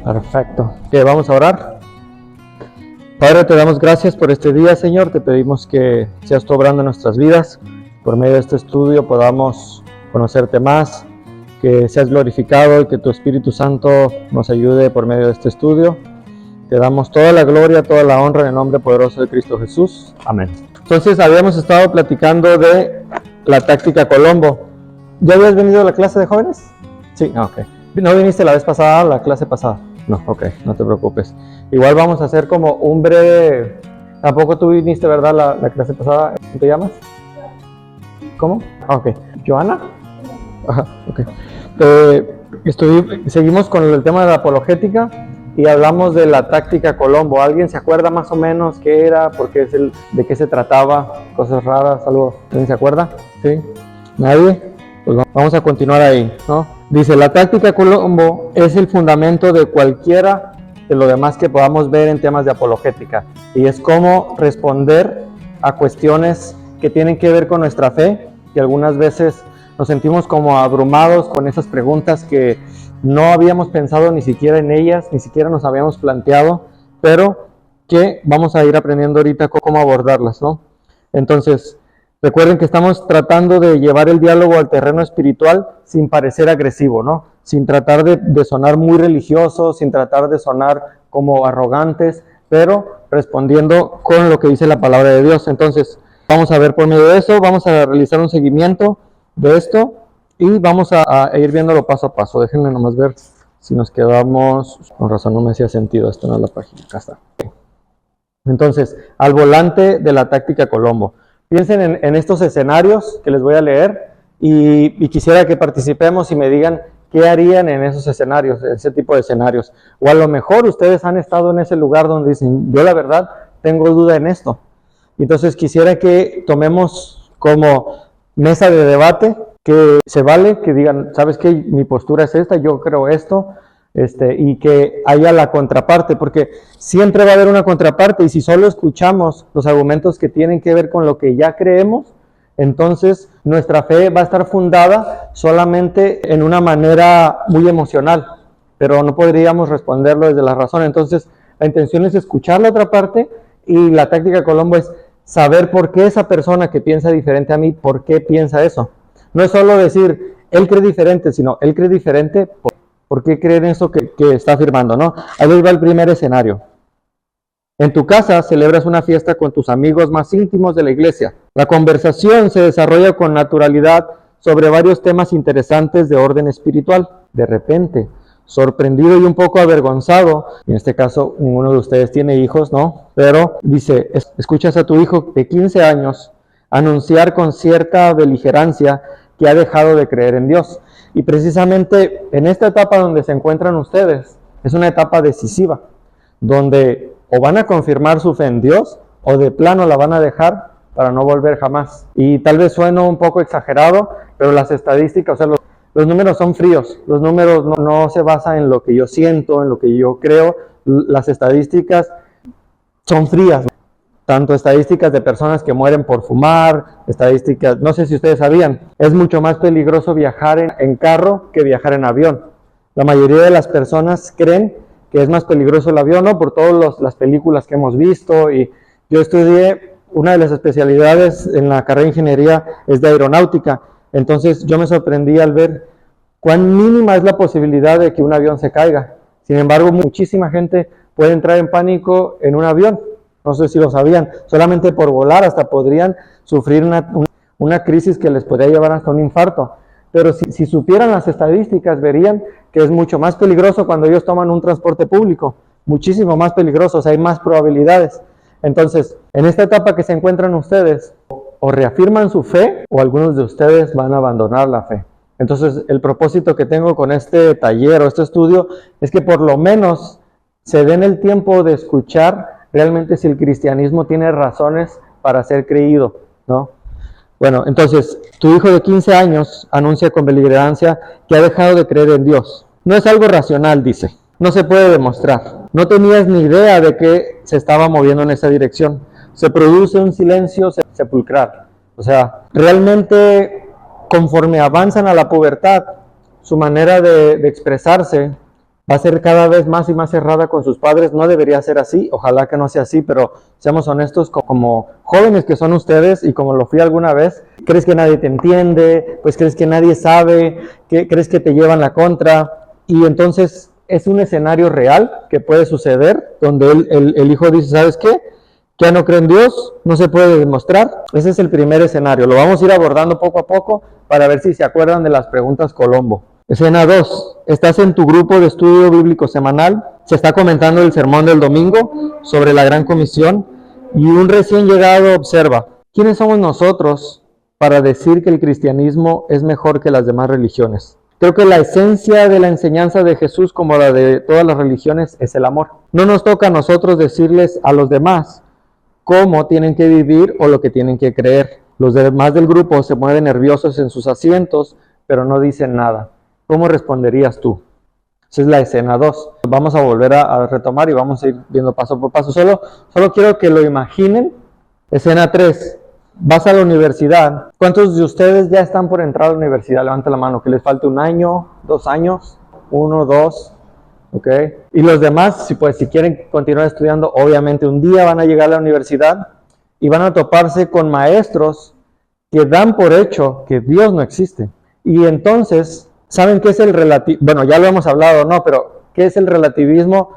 Perfecto. Que vamos a orar. Padre, te damos gracias por este día, Señor. Te pedimos que seas tú obrando en nuestras vidas. Por medio de este estudio podamos conocerte más, que seas glorificado y que tu Espíritu Santo nos ayude por medio de este estudio. Te damos toda la gloria, toda la honra en el nombre poderoso de Cristo Jesús. Amén. Entonces, habíamos estado platicando de la táctica Colombo. ¿Ya habías venido a la clase de jóvenes? Sí, ok. ¿No viniste la vez pasada, la clase pasada? No, ok, no te preocupes. Igual vamos a hacer como un breve... Tampoco tú viniste, ¿verdad? La clase pasada. ¿Cómo te llamas? ¿Cómo? Ok. ¿Joana? Ajá, ok. Seguimos con el tema de la apologética y hablamos de la táctica Colombo. ¿Alguien se acuerda más o menos qué era? ¿De qué se trataba? Cosas raras, algo. ¿Alguien se acuerda? ¿Sí? ¿Nadie? Pues vamos a continuar ahí, ¿no? Dice, la táctica Colombo es el fundamento de cualquiera de lo demás que podamos ver en temas de apologética, y es cómo responder a cuestiones que tienen que ver con nuestra fe, y algunas veces nos sentimos como abrumados con esas preguntas que no habíamos pensado ni siquiera en ellas, ni siquiera nos habíamos planteado, pero que vamos a ir aprendiendo ahorita cómo abordarlas, ¿no? Entonces, recuerden que estamos tratando de llevar el diálogo al terreno espiritual sin parecer agresivo, ¿no? Sin tratar de sonar muy religiosos, sin tratar de sonar como arrogantes, pero respondiendo con lo que dice la palabra de Dios. Entonces, vamos a ver por medio de eso, vamos a realizar un seguimiento de esto y vamos a ir viéndolo paso a paso. Déjenme nomás ver si nos quedamos... Con razón no me hacía sentido, esto no es la página, acá está. Entonces, al volante de la táctica Colombo. Piensen en estos escenarios que les voy a leer y quisiera que participemos y me digan qué harían en esos escenarios, ese tipo de escenarios. O a lo mejor ustedes han estado en ese lugar donde dicen, yo la verdad tengo duda en esto. Entonces quisiera que tomemos como mesa de debate, que se vale, que digan, ¿sabes qué? Mi postura es esta, yo creo esto. Y que haya la contraparte, porque siempre va a haber una contraparte, y si solo escuchamos los argumentos que tienen que ver con lo que ya creemos, entonces nuestra fe va a estar fundada solamente en una manera muy emocional, pero no podríamos responderlo desde la razón. Entonces la intención es escuchar la otra parte, y la táctica Colombo es saber por qué esa persona que piensa diferente a mí, por qué piensa eso. No es solo decir, él cree diferente, sino él cree diferente ¿por qué creen eso que está afirmando, no? Ahí les va el primer escenario. En tu casa celebras una fiesta con tus amigos más íntimos de la iglesia. La conversación se desarrolla con naturalidad sobre varios temas interesantes de orden espiritual. De repente, sorprendido y un poco avergonzado, en este caso ninguno de ustedes tiene hijos, ¿no? Pero dice, escuchas a tu hijo de 15 años anunciar con cierta beligerancia que ha dejado de creer en Dios. Y precisamente en esta etapa donde se encuentran ustedes, es una etapa decisiva, donde o van a confirmar su fe en Dios, o de plano la van a dejar para no volver jamás. Y tal vez sueno un poco exagerado, pero las estadísticas, o sea, los números son fríos, los números no se basan en lo que yo siento, en lo que yo creo, las estadísticas son frías. Tanto estadísticas de personas que mueren por fumar, estadísticas, no sé si ustedes sabían, es mucho más peligroso viajar en carro que viajar en avión. La mayoría de las personas creen que es más peligroso el avión, ¿no? Por todas las películas que hemos visto. Y yo estudié, una de las especialidades en la carrera de ingeniería es de aeronáutica. Entonces yo me sorprendí al ver cuán mínima es la posibilidad de que un avión se caiga. Sin embargo, muchísima gente puede entrar en pánico en un avión. No sé si lo sabían, solamente por volar hasta podrían sufrir una crisis que les podría llevar hasta un infarto. Pero si supieran las estadísticas, verían que es mucho más peligroso cuando ellos toman un transporte público, muchísimo más peligroso, o sea, hay más probabilidades. Entonces, en esta etapa que se encuentran ustedes, o reafirman su fe, o algunos de ustedes van a abandonar la fe. Entonces, el propósito que tengo con este taller o este estudio es que por lo menos se den el tiempo de escuchar realmente si el cristianismo tiene razones para ser creído, ¿no? Bueno, entonces, tu hijo de 15 años anuncia con beligerancia que ha dejado de creer en Dios. No es algo racional, dice. No se puede demostrar. No tenías ni idea de que se estaba moviendo en esa dirección. Se produce un silencio sepulcral. O sea, realmente, conforme avanzan a la pubertad, su manera de expresarse va a ser cada vez más y más cerrada con sus padres. No debería ser así, ojalá que no sea así, pero seamos honestos, como jóvenes que son ustedes y como lo fui alguna vez, crees que nadie te entiende, pues crees que nadie sabe, que crees que te llevan la contra, y entonces es un escenario real que puede suceder, donde el hijo dice, ¿sabes qué? Ya no creo en Dios, no se puede demostrar. Ese es el primer escenario. Lo vamos a ir abordando poco a poco para ver si se acuerdan de las preguntas Colombo. Escena 2. Estás en tu grupo de estudio bíblico semanal. Se está comentando el sermón del domingo sobre la Gran Comisión y un recién llegado observa, ¿quiénes somos nosotros para decir que el cristianismo es mejor que las demás religiones? Creo que la esencia de la enseñanza de Jesús, como la de todas las religiones, es el amor. No nos toca a nosotros decirles a los demás cómo tienen que vivir o lo que tienen que creer. Los demás del grupo se mueven nerviosos en sus asientos, pero no dicen nada. ¿Cómo responderías tú? Esa es la escena 2. Vamos a volver a retomar y vamos a ir viendo paso por paso. Solo quiero que lo imaginen. Escena 3. Vas a la universidad. ¿Cuántos de ustedes ya están por entrar a la universidad? Levanta la mano. ¿Que les falte 1 año, 2 años? 1, 2. ¿Ok? Y los demás, si quieren continuar estudiando, obviamente un día van a llegar a la universidad y van a toparse con maestros que dan por hecho que Dios no existe. Y entonces, ¿saben qué es el relativismo? Bueno, ya lo hemos hablado, ¿no? Pero, ¿qué es el relativismo?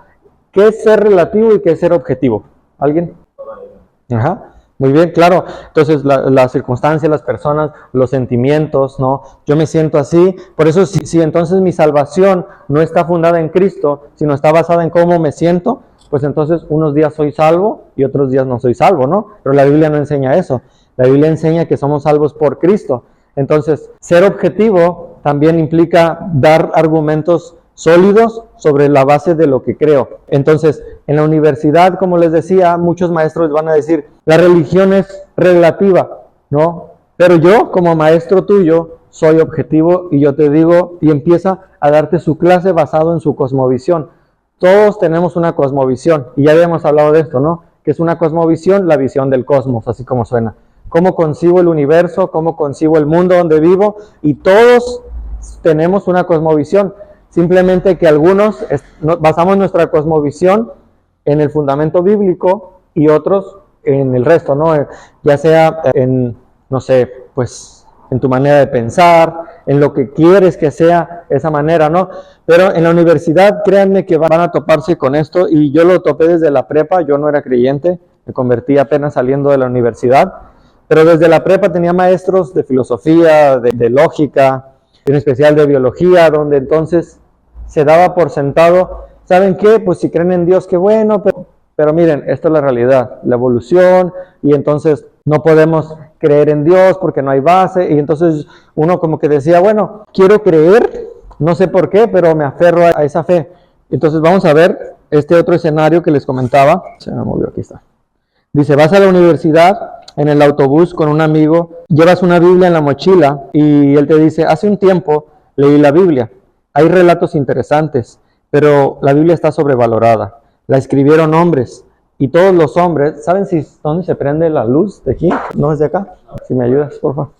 ¿Qué es ser relativo y qué es ser objetivo? ¿Alguien? Ajá. Muy bien, claro. Entonces, las circunstancias, las personas, los sentimientos, ¿no? Yo me siento así. Por eso, si entonces mi salvación no está fundada en Cristo, sino está basada en cómo me siento, pues entonces unos días soy salvo y otros días no soy salvo, ¿no? Pero la Biblia no enseña eso. La Biblia enseña que somos salvos por Cristo. Entonces, ser objetivo también implica dar argumentos sólidos sobre la base de lo que creo. Entonces, en la universidad, como les decía, muchos maestros van a decir, la religión es relativa, ¿no? Pero yo, como maestro tuyo, soy objetivo y yo te digo, y empieza a darte su clase basado en su cosmovisión. Todos tenemos una cosmovisión, y ya habíamos hablado de esto, ¿no? Que es una cosmovisión, la visión del cosmos, así como suena. Cómo concibo el universo, cómo concibo el mundo donde vivo, y todos tenemos una cosmovisión. Simplemente que algunos basamos nuestra cosmovisión en el fundamento bíblico y otros en el resto, ¿no? Ya sea en, no sé, pues en tu manera de pensar, en lo que quieres que sea esa manera, ¿no? Pero en la universidad, créanme que van a toparse con esto, y yo lo topé desde la prepa. Yo no era creyente, me convertí apenas saliendo de la universidad, pero desde la prepa tenía maestros de filosofía, de lógica, en especial de biología, donde entonces se daba por sentado, ¿saben qué? Pues si creen en Dios, qué bueno, pero miren, esto es la realidad, la evolución, y entonces no podemos creer en Dios porque no hay base, y entonces uno como que decía, bueno, quiero creer, no sé por qué, pero me aferro a esa fe. Entonces vamos a ver este otro escenario que les comentaba. Se me movió, aquí está. Dice, vas a la universidad en el autobús con un amigo, llevas una Biblia en la mochila y él te dice, hace un tiempo leí la Biblia. Hay relatos interesantes, pero la Biblia está sobrevalorada. La escribieron hombres, y todos los hombres, ¿saben dónde se prende la luz de aquí? ¿No es de acá? Si me ayudas, por favor.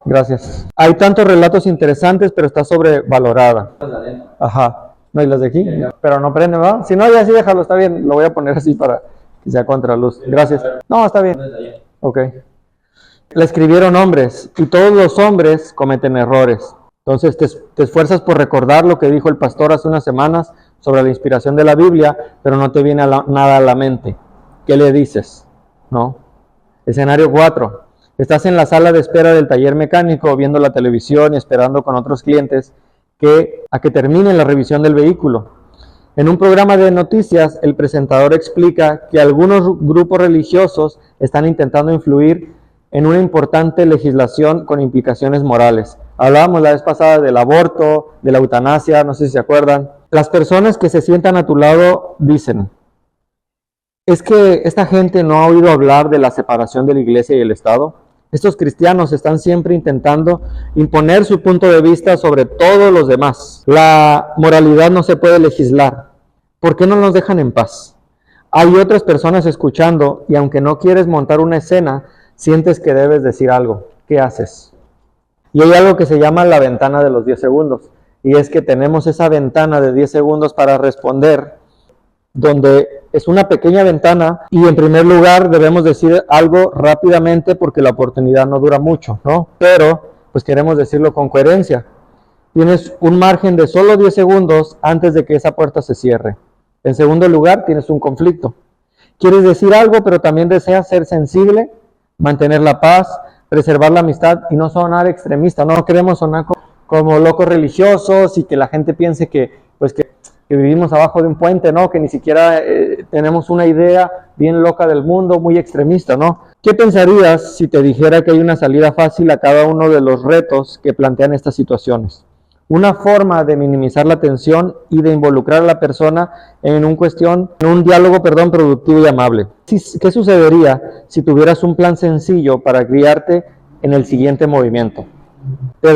Gracias. Hay tantos relatos interesantes, pero está sobrevalorada. Ajá. ¿No hay las de aquí? Pero no prende, ¿verdad? Si no, ya sí déjalo, está bien. Lo voy a poner así para que sea contraluz. Gracias. No, está bien. Ok. La escribieron hombres, y todos los hombres cometen errores. Entonces te esfuerzas por recordar lo que dijo el pastor hace unas semanas sobre la inspiración de la Biblia, pero no te viene nada a la mente. ¿Qué le dices? ¿No? Escenario 4. Estás en la sala de espera del taller mecánico viendo la televisión y esperando con otros clientes a que termine la revisión del vehículo. En un programa de noticias, el presentador explica que algunos grupos religiosos están intentando influir en una importante legislación con implicaciones morales. Hablábamos la vez pasada del aborto, de la eutanasia, no sé si se acuerdan. Las personas que se sientan a tu lado dicen, es que esta gente no ha oído hablar de la separación de la iglesia y el Estado. Estos cristianos están siempre intentando imponer su punto de vista sobre todos los demás. La moralidad no se puede legislar. ¿Por qué no nos dejan en paz? Hay otras personas escuchando, y aunque no quieres montar una escena, sientes que debes decir algo. ¿Qué haces? Y hay algo que se llama la ventana de los 10 segundos. y es que tenemos esa ventana de 10 segundos para responder, donde es una pequeña ventana y en primer lugar debemos decir algo rápidamente porque la oportunidad no dura mucho, ¿no? Pero pues queremos decirlo con coherencia. Tienes un margen de solo 10 segundos antes de que esa puerta se cierre. En segundo lugar, tienes un conflicto. Quieres decir algo, pero también deseas ser sensible, mantener la paz, preservar la amistad y no sonar extremista. No queremos sonar como locos religiosos y que la gente piense que vivimos abajo de un puente, ¿no? Que ni siquiera tenemos una idea bien loca del mundo, muy extremista, ¿no? ¿Qué pensarías si te dijera que hay una salida fácil a cada uno de los retos que plantean estas situaciones? Una forma de minimizar la tensión y de involucrar a la persona en un diálogo, productivo y amable. ¿Qué sucedería si tuvieras un plan sencillo para guiarte en el siguiente movimiento? Te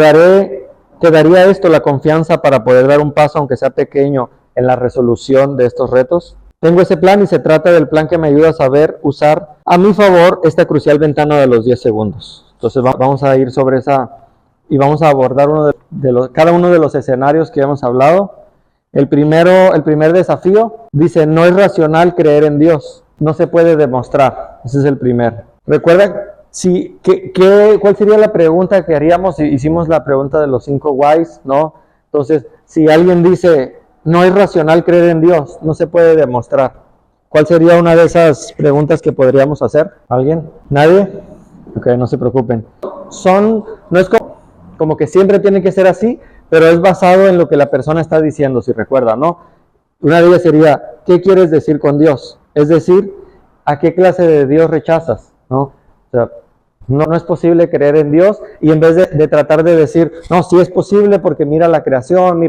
daría esto la confianza para poder dar un paso, aunque sea pequeño, en la resolución de estos retos. Tengo ese plan y se trata del plan que me ayuda a saber usar a mi favor esta crucial ventana de los 10 segundos. Entonces vamos a ir sobre esa y vamos a abordar cada uno de los escenarios que hemos hablado. El primer desafío dice: no es racional creer en Dios, no se puede demostrar. Ese es el primer. Recuerda, ¿cuál sería la pregunta que haríamos si hicimos la pregunta de los 5 whys, ¿no? Entonces, si alguien dice, no es racional creer en Dios, no se puede demostrar, ¿cuál sería una de esas preguntas que podríamos hacer? ¿Alguien? ¿Nadie? Ok, no se preocupen. No es como que siempre tiene que ser así, pero es basado en lo que la persona está diciendo, si recuerda, ¿no? Una de ellas sería, ¿qué quieres decir con Dios? Es decir, ¿a qué clase de Dios rechazas? ¿No? O sea, no es posible creer en Dios, y en vez de tratar de decir, no, sí es posible porque mira la creación,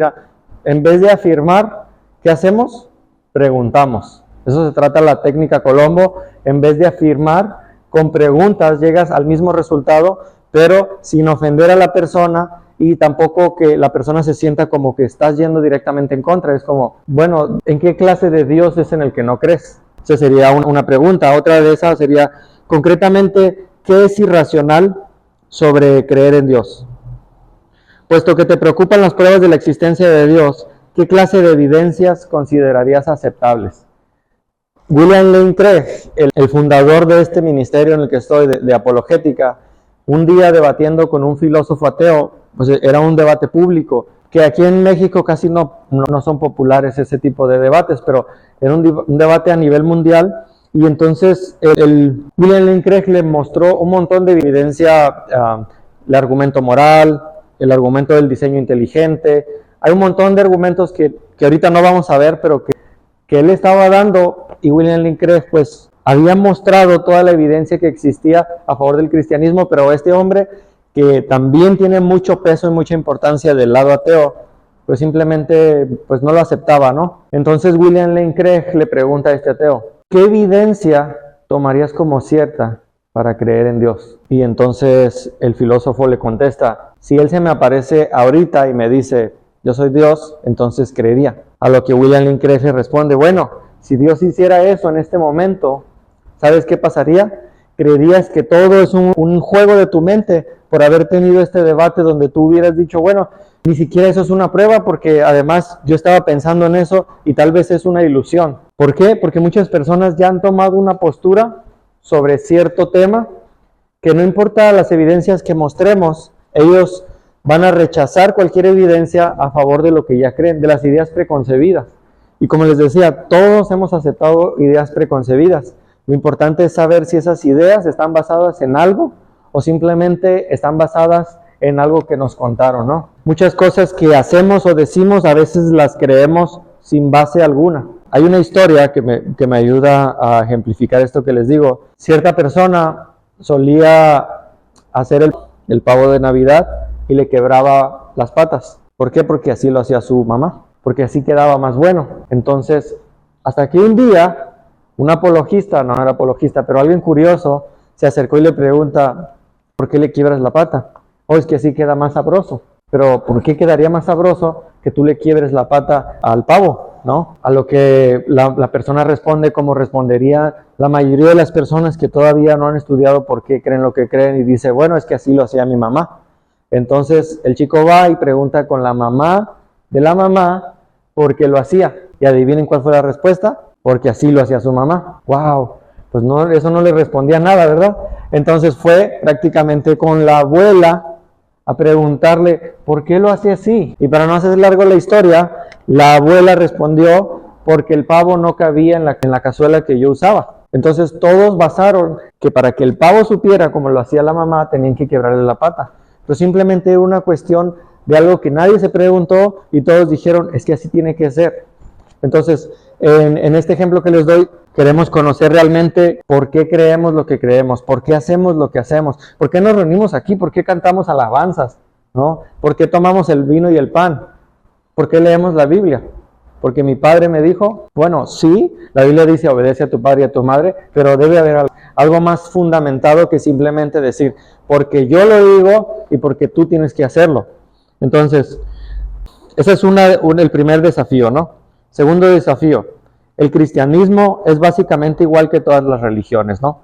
en vez de afirmar, ¿qué hacemos? Preguntamos. Eso se trata la técnica Colombo. En vez de afirmar, con preguntas llegas al mismo resultado, pero sin ofender a la persona y tampoco que la persona se sienta como que estás yendo directamente en contra. Es como, bueno, ¿en qué clase de Dios es en el que no crees? Esa sería una pregunta. Otra de esas sería, concretamente, ¿qué es irracional sobre creer en Dios? Puesto que te preocupan las pruebas de la existencia de Dios, ¿qué clase de evidencias considerarías aceptables? William Lane Craig, el fundador de este ministerio en el que estoy, de apologética, un día debatiendo con un filósofo ateo, pues era un debate público, que aquí en México casi no son populares ese tipo de debates, pero era un debate a nivel mundial, y entonces William Lane Craig le mostró un montón de evidencia, el argumento moral, el argumento del diseño inteligente. Hay un montón de argumentos que ahorita no vamos a ver, pero que él estaba dando, y William Lane Craig pues había mostrado toda la evidencia que existía a favor del cristianismo, pero este hombre, que también tiene mucho peso y mucha importancia del lado ateo, pues simplemente pues no lo aceptaba, ¿no? Entonces William Lane Craig le pregunta a este ateo, ¿qué evidencia tomarías como cierta para creer en Dios? Y entonces el filósofo le contesta, si él se me aparece ahorita y me dice, yo soy Dios, entonces creería. A lo que William Lane Craig le responde, bueno, si Dios hiciera eso en este momento, ¿sabes qué pasaría? Creerías que todo es un juego de tu mente por haber tenido este debate donde tú hubieras dicho, bueno, ni siquiera eso es una prueba porque además yo estaba pensando en eso y tal vez es una ilusión. ¿Por qué? Porque muchas personas ya han tomado una postura sobre cierto tema que no importa las evidencias que mostremos, ellos van a rechazar cualquier evidencia a favor de lo que ya creen, de las ideas preconcebidas. Y como les decía, todos hemos aceptado ideas preconcebidas. Lo importante es saber si esas ideas están basadas en algo o simplemente están basadas en algo que nos contaron, ¿no? Muchas cosas que hacemos o decimos a veces las creemos sin base alguna. Hay una historia que me ayuda a ejemplificar esto que les digo. Cierta persona solía hacer el pavo de Navidad y le quebraba las patas. ¿Por qué? Porque así lo hacía su mamá, porque así quedaba más bueno. Entonces, hasta que un día, un apologista, no era apologista, pero alguien curioso, se acercó y le pregunta, ¿por qué le quiebras la pata? Oh, es que así queda más sabroso. Pero ¿por qué quedaría más sabroso que tú le quiebres la pata al pavo? ¿No? A lo que la persona responde como respondería la mayoría de las personas que todavía no han estudiado por qué creen lo que creen y dice, bueno, es que así lo hacía mi mamá. Entonces el chico va y pregunta con la mamá de la mamá porque lo hacía. Y adivinen cuál fue la respuesta, porque así lo hacía su mamá. ¡Wow! Pues no, eso no le respondía nada, ¿verdad? Entonces fue prácticamente con la abuela a preguntarle, ¿por qué lo hace así? Y para no hacer largo la historia, la abuela respondió, porque el pavo no cabía en la cazuela que yo usaba. Entonces todos basaron que para que el pavo supiera como lo hacía la mamá, tenían que quebrarle la pata. Pero simplemente era una cuestión de algo que nadie se preguntó y todos dijeron, es que así tiene que ser. Entonces, en este ejemplo que les doy, queremos conocer realmente por qué creemos lo que creemos, por qué hacemos lo que hacemos, por qué nos reunimos aquí, por qué cantamos alabanzas, ¿no? ¿Por qué tomamos el vino y el pan? ¿Por qué leemos la Biblia? Porque mi padre me dijo, bueno, sí, la Biblia dice obedece a tu padre y a tu madre, pero debe haber algo más fundamentado que simplemente decir, porque yo lo digo y porque tú tienes que hacerlo. Entonces, ese es el primer desafío, ¿no? Segundo desafío, el cristianismo es básicamente igual que todas las religiones, ¿no?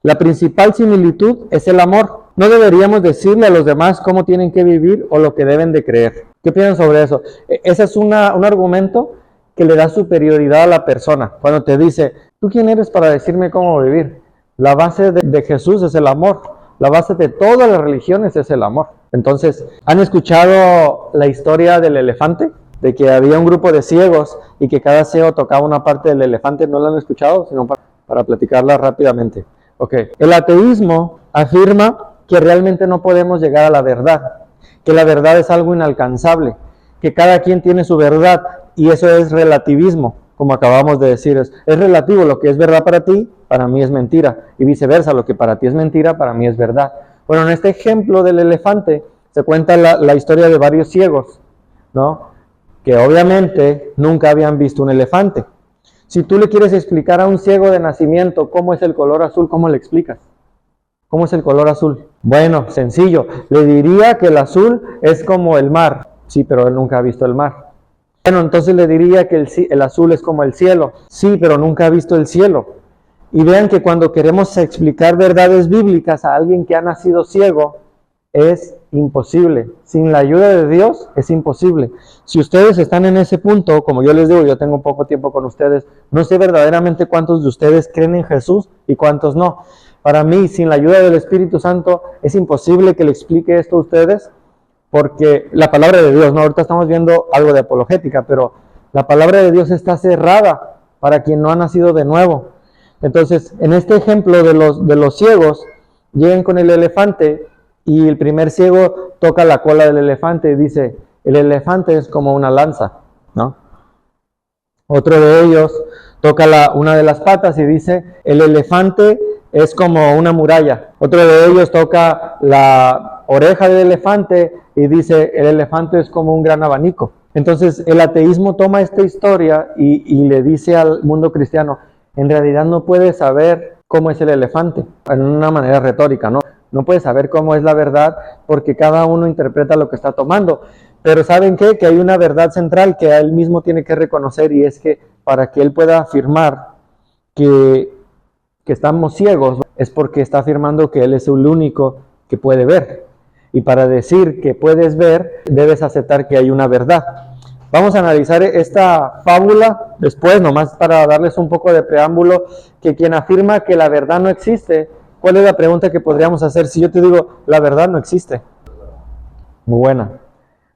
La principal similitud es el amor. No deberíamos decirle a los demás cómo tienen que vivir o lo que deben de creer. ¿Qué piensan sobre eso? Ese es un argumento que le da superioridad a la persona. Cuando te dice, ¿tú quién eres para decirme cómo vivir? La base de Jesús es el amor. La base de todas las religiones es el amor. Entonces, ¿han escuchado la historia del elefante? De que había un grupo de ciegos y que cada ciego tocaba una parte del elefante. ¿No lo han escuchado? Sino para platicarla rápidamente. Ok. El ateísmo afirma que realmente no podemos llegar a la verdad, que la verdad es algo inalcanzable, que cada quien tiene su verdad y eso es relativismo, como acabamos de decir. Es relativo, lo que es verdad para ti, para mí es mentira, y viceversa, lo que para ti es mentira, para mí es verdad. Bueno, en este ejemplo del elefante se cuenta la historia de varios ciegos, ¿no? Que obviamente nunca habían visto un elefante. Si tú le quieres explicar a un ciego de nacimiento cómo es el color azul, ¿cómo le explicas? ¿Cómo es el color azul? Bueno, sencillo. Le diría que el azul es como el mar. Sí, pero él nunca ha visto el mar. Bueno, entonces le diría que el azul es como el cielo. Sí, pero nunca ha visto el cielo. Y vean que cuando queremos explicar verdades bíblicas a alguien que ha nacido ciego, es imposible. Sin la ayuda de Dios es imposible. Si ustedes están en ese punto, como yo les digo, yo tengo poco tiempo con ustedes, no sé verdaderamente cuántos de ustedes creen en Jesús y cuántos no. Para mí, sin la ayuda del Espíritu Santo, es imposible que le explique esto a ustedes, porque la palabra de Dios, ¿no? Ahorita estamos viendo algo de apologética, pero la palabra de Dios está cerrada para quien no ha nacido de nuevo. Entonces, en este ejemplo de los ciegos, llegan con el elefante y el primer ciego toca la cola del elefante y dice, el elefante es como una lanza, ¿no? Otro de ellos toca una de las patas y dice, el elefante es como una muralla. Otro de ellos toca la oreja del elefante y dice, el elefante es como un gran abanico. Entonces el ateísmo toma esta historia y le dice al mundo cristiano, en realidad no puedes saber cómo es el elefante, en una manera retórica, ¿no? No puedes saber cómo es la verdad porque cada uno interpreta lo que está tomando. Pero ¿saben qué? Que hay una verdad central que él mismo tiene que reconocer, y es que para que él pueda afirmar que estamos ciegos, es porque está afirmando que él es el único que puede ver. Y para decir que puedes ver, debes aceptar que hay una verdad. Vamos a analizar esta fábula después, nomás para darles un poco de preámbulo, que quien afirma que la verdad no existe, ¿cuál es la pregunta que podríamos hacer? Si yo te digo, la verdad no existe. Muy buena.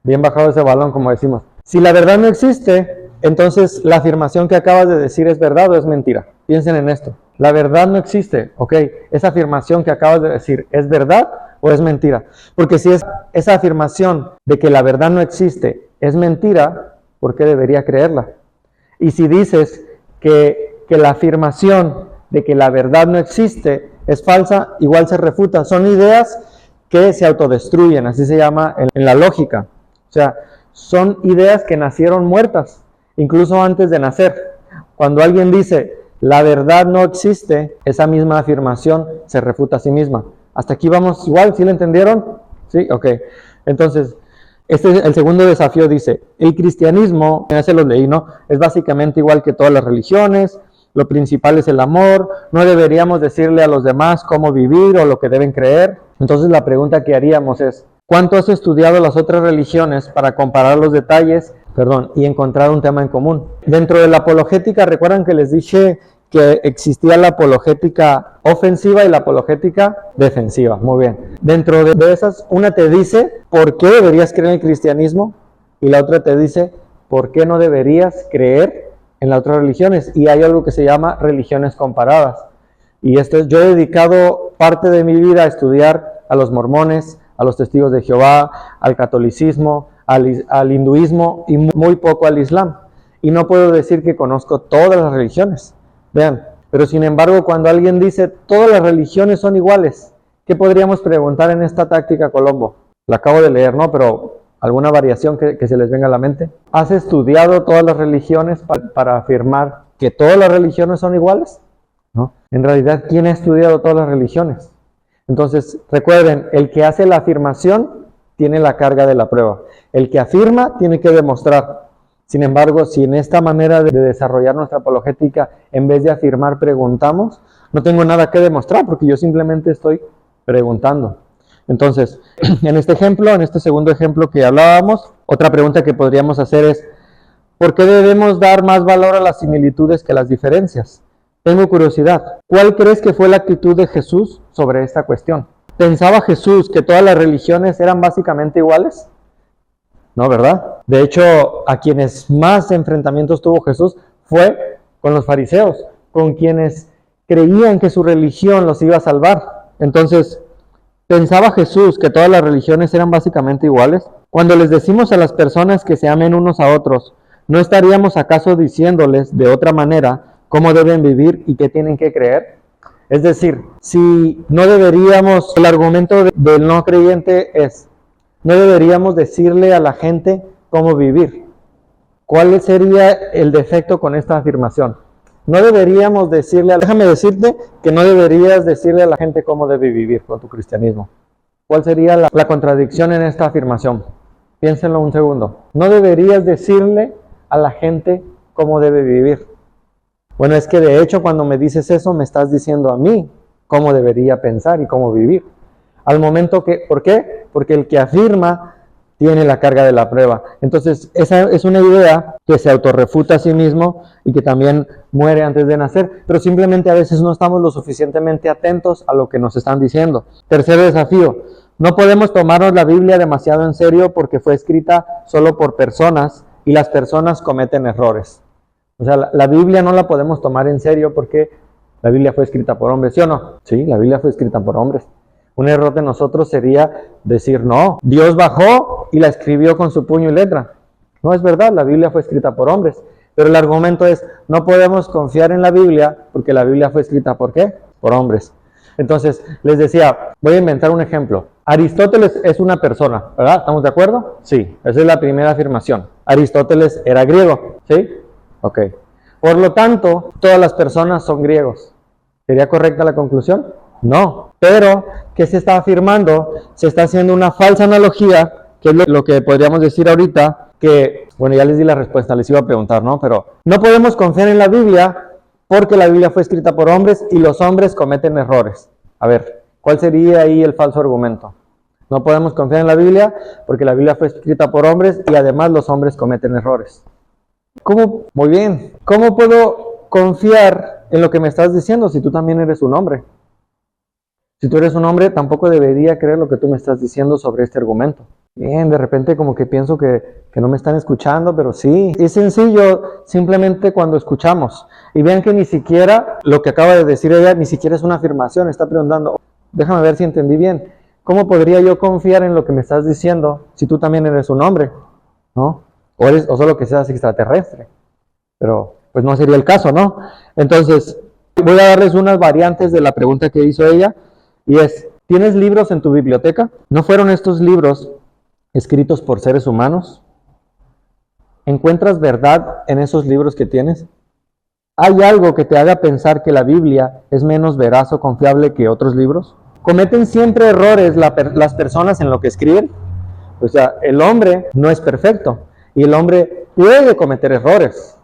Bien bajado ese balón, como decimos. Si la verdad no existe, entonces la afirmación que acabas de decir es verdad o es mentira. Piensen en esto. La verdad no existe, ¿ok? Esa afirmación que acabas de decir, ¿es verdad o es mentira? Porque si esa afirmación de que la verdad no existe es mentira, ¿por qué debería creerla? Y si dices que la afirmación de que la verdad no existe es falsa, igual se refuta. Son ideas que se autodestruyen, así se llama en la lógica. O sea, son ideas que nacieron muertas, incluso antes de nacer. Cuando alguien dice, la verdad no existe, esa misma afirmación se refuta a sí misma. ¿Hasta aquí vamos igual? ¿Sí lo entendieron? Sí, ok. Entonces, este es el segundo desafío, dice, el cristianismo, ya se los leí, ¿no? Es básicamente igual que todas las religiones, lo principal es el amor, no deberíamos decirle a los demás cómo vivir o lo que deben creer. Entonces la pregunta que haríamos es, ¿cuánto has estudiado las otras religiones para comparar los detalles y encontrar un tema en común. Dentro de la apologética, recuerdan que les dije que existía la apologética ofensiva y la apologética defensiva. Muy bien. Dentro de esas, una te dice por qué deberías creer en el cristianismo y la otra te dice por qué no deberías creer en las otras religiones. Y hay algo que se llama religiones comparadas. Y yo he dedicado parte de mi vida a estudiar a los mormones, a los testigos de Jehová, al catolicismo, al hinduismo y muy poco al islam. Y no puedo decir que conozco todas las religiones. Vean, pero sin embargo, cuando alguien dice todas las religiones son iguales, ¿qué podríamos preguntar en esta táctica Colombo? La acabo de leer, ¿no? Pero alguna variación que se les venga a la mente. ¿Has estudiado todas las religiones para afirmar que todas las religiones son iguales? ¿No? En realidad, ¿quién ha estudiado todas las religiones? Entonces, recuerden, el que hace la afirmación tiene la carga de la prueba. El que afirma tiene que demostrar. Sin embargo, si en esta manera de desarrollar nuestra apologética, en vez de afirmar, preguntamos, no tengo nada que demostrar porque yo simplemente estoy preguntando. Entonces, en este ejemplo, en este segundo ejemplo que hablábamos, otra pregunta que podríamos hacer es, ¿por qué debemos dar más valor a las similitudes que a las diferencias? Tengo curiosidad, ¿cuál crees que fue la actitud de Jesús sobre esta cuestión? ¿Pensaba Jesús que todas las religiones eran básicamente iguales? No, ¿verdad? De hecho, a quienes más enfrentamientos tuvo Jesús fue con los fariseos, con quienes creían que su religión los iba a salvar. Entonces, ¿pensaba Jesús que todas las religiones eran básicamente iguales? Cuando les decimos a las personas que se amen unos a otros, ¿no estaríamos acaso diciéndoles de otra manera cómo deben vivir y qué tienen que creer? Es decir, si no deberíamos, el argumento del no creyente es, no deberíamos decirle a la gente cómo vivir. ¿Cuál sería el defecto con esta afirmación? No deberíamos decirle, déjame decirte que no deberías decirle a la gente cómo debe vivir con tu cristianismo. ¿Cuál sería la contradicción en esta afirmación? Piénsenlo un segundo. No deberías decirle a la gente cómo debe vivir. Bueno, es que de hecho cuando me dices eso me estás diciendo a mí cómo debería pensar y cómo vivir. Al momento que, ¿por qué? Porque el que afirma tiene la carga de la prueba. Entonces, esa es una idea que se autorrefuta a sí mismo y que también muere antes de nacer, pero simplemente a veces no estamos lo suficientemente atentos a lo que nos están diciendo. Tercer desafío, no podemos tomarnos la Biblia demasiado en serio porque fue escrita solo por personas y las personas cometen errores. O sea, la Biblia no la podemos tomar en serio porque la Biblia fue escrita por hombres, ¿sí o no? Sí, la Biblia fue escrita por hombres. Un error de nosotros sería decir, no, Dios bajó y la escribió con su puño y letra. No es verdad, la Biblia fue escrita por hombres. Pero el argumento es, no podemos confiar en la Biblia porque la Biblia fue escrita ¿por qué? Por hombres. Entonces, les decía, voy a inventar un ejemplo. Aristóteles es una persona, ¿verdad? ¿Estamos de acuerdo? Sí, esa es la primera afirmación. Aristóteles era griego, ¿sí? Ok. Por lo tanto, todas las personas son griegos. ¿Sería correcta la conclusión? No. Pero, ¿qué se está afirmando? Se está haciendo una falsa analogía, que es lo que podríamos decir ahorita, que, bueno, ya les di la respuesta, les iba a preguntar, ¿no? Pero no podemos confiar en la Biblia porque la Biblia fue escrita por hombres y los hombres cometen errores. A ver, ¿cuál sería ahí el falso argumento? No podemos confiar en la Biblia porque la Biblia fue escrita por hombres y además los hombres cometen errores. ¿Cómo? Muy bien. ¿Cómo puedo confiar en lo que me estás diciendo si tú también eres un hombre? Si tú eres un hombre, tampoco debería creer lo que tú me estás diciendo sobre este argumento. Bien, de repente como que pienso que no me están escuchando, pero sí. Es sencillo simplemente cuando escuchamos. Y vean que ni siquiera lo que acaba de decir ella, ni siquiera es una afirmación. Está preguntando, déjame ver si entendí bien. ¿Cómo podría yo confiar en lo que me estás diciendo si tú también eres un hombre? ¿No? O solo que seas extraterrestre. Pero pues no sería el caso, ¿no? Entonces, voy a darles unas variantes de la pregunta que hizo ella. Y es, ¿tienes libros en tu biblioteca? ¿No fueron estos libros escritos por seres humanos? ¿Encuentras verdad en esos libros que tienes? ¿Hay algo que te haga pensar que la Biblia es menos veraz o confiable que otros libros? ¿Cometen siempre errores las personas en lo que escriben? O sea, el hombre no es perfecto y el hombre puede cometer errores,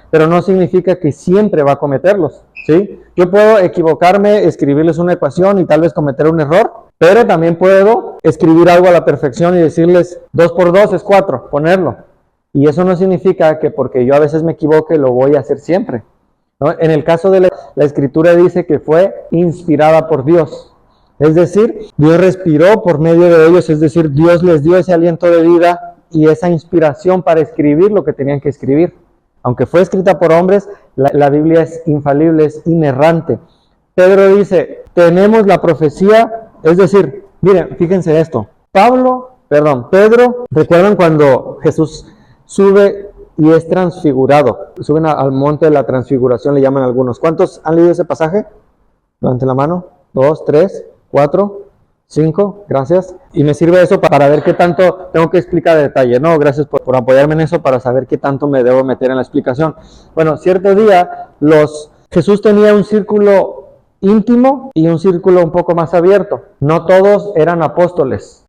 pero no significa que siempre va a cometerlos, ¿sí? Yo puedo equivocarme, escribirles una ecuación y tal vez cometer un error, pero también puedo escribir algo a la perfección y decirles 2 por 2 es 4, ponerlo. Y eso no significa que porque yo a veces me equivoque lo voy a hacer siempre, ¿no? En el caso de la Escritura dice que fue inspirada por Dios. Es decir, Dios respiró por medio de ellos, es decir, Dios les dio ese aliento de vida y esa inspiración para escribir lo que tenían que escribir. Aunque fue escrita por hombres, la Biblia es infalible, es inerrante. Pedro dice, tenemos la profecía, es decir, miren, fíjense esto. Pedro, ¿recuerdan cuando Jesús sube y es transfigurado? Suben al monte de la transfiguración, le llaman algunos. ¿Cuántos han leído ese pasaje? Levanten la mano. 2, 3, 4, 5, gracias. Y me sirve eso para ver qué tanto tengo que explicar de detalle. No, gracias por apoyarme en eso para saber qué tanto me debo meter en la explicación. Bueno, cierto día Jesús tenía un círculo íntimo y un círculo un poco más abierto. No todos eran apóstoles.